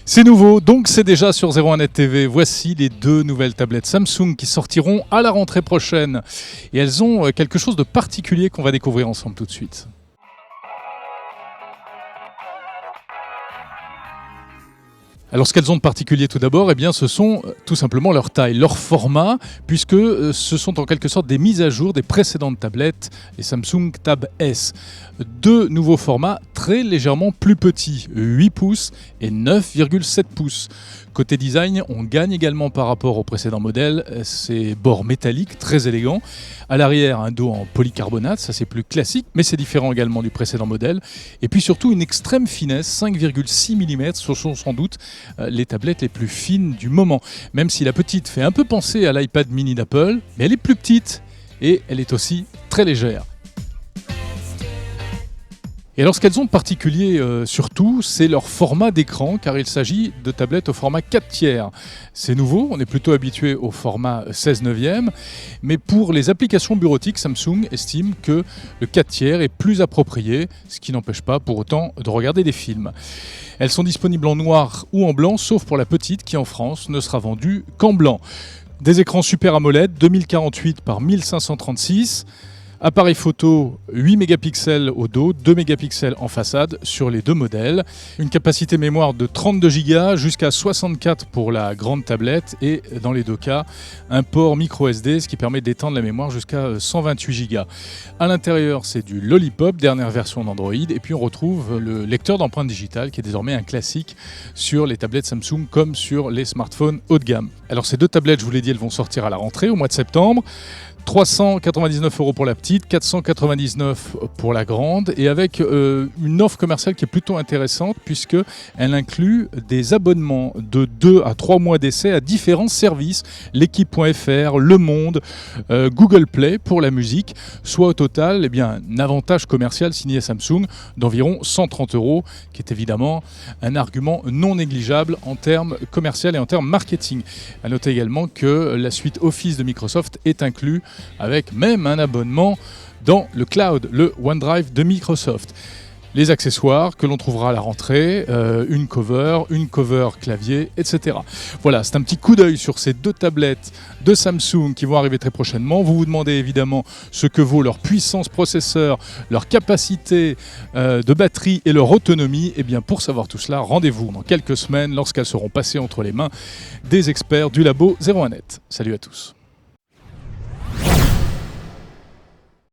C'est nouveau, donc c'est déjà sur 01net TV. Voici les deux nouvelles tablettes Samsung qui sortiront à la rentrée prochaine. Et elles ont quelque chose de particulier qu'on va découvrir ensemble tout de suite. Alors ce qu'elles ont de particulier tout d'abord, eh bien, ce sont tout simplement leur taille, leur format, puisque ce sont en quelque sorte des mises à jour des précédentes tablettes, les Samsung Tab S. Deux nouveaux formats très légèrement plus petits, 8 pouces et 9,7 pouces. Côté design, on gagne également par rapport au précédent modèle, ces bords métalliques très élégants. À l'arrière, un dos en polycarbonate, ça c'est plus classique, mais c'est différent également du précédent modèle. Et puis surtout une extrême finesse, 5,6 mm, ce sont sans doute les tablettes les plus fines du moment. Même si la petite fait un peu penser à l'iPad mini d'Apple, mais elle est plus petite et elle est aussi très légère. Et alors ce qu'elles ont de particulier surtout, c'est leur format d'écran, car il s'agit de tablettes au format 4 tiers. C'est nouveau, on est plutôt habitué au format 16 neuvième, mais pour les applications bureautiques, Samsung estime que le 4 tiers est plus approprié, ce qui n'empêche pas pour autant de regarder des films. Elles sont disponibles en noir ou en blanc, sauf pour la petite qui en France ne sera vendue qu'en blanc. Des écrans Super AMOLED 2048 par 1536. Appareil photo 8 mégapixels au dos, 2 mégapixels en façade sur les deux modèles. Une capacité mémoire de 32 Go jusqu'à 64 pour la grande tablette et dans les deux cas, un port micro SD, ce qui permet d'étendre la mémoire jusqu'à 128 Go. À l'intérieur, c'est du Lollipop, dernière version d'Android, et puis on retrouve le lecteur d'empreintes digitales qui est désormais un classique sur les tablettes Samsung comme sur les smartphones haut de gamme. Alors ces deux tablettes, je vous l'ai dit, elles vont sortir à la rentrée au mois de septembre. 399 € pour la petite, 499 pour la grande, et avec une offre commerciale qui est plutôt intéressante puisqu'elle inclut des abonnements de 2 à 3 mois d'essai à différents services, l'équipe.fr, Le Monde, Google Play pour la musique, soit au total un avantage commercial signé Samsung d'environ 130 €, qui est évidemment un argument non négligeable en termes commerciaux et en termes marketing. À noter également que la suite Office de Microsoft est inclue avec même un abonnement dans le cloud, le OneDrive de Microsoft. Les accessoires que l'on trouvera à la rentrée, une cover clavier, etc. Voilà, c'est un petit coup d'œil sur ces deux tablettes de Samsung qui vont arriver très prochainement. Vous vous demandez évidemment ce que vaut leur puissance processeur, leur capacité de batterie et leur autonomie. Et bien pour savoir tout cela, rendez-vous dans quelques semaines lorsqu'elles seront passées entre les mains des experts du labo 01net. Salut à tous.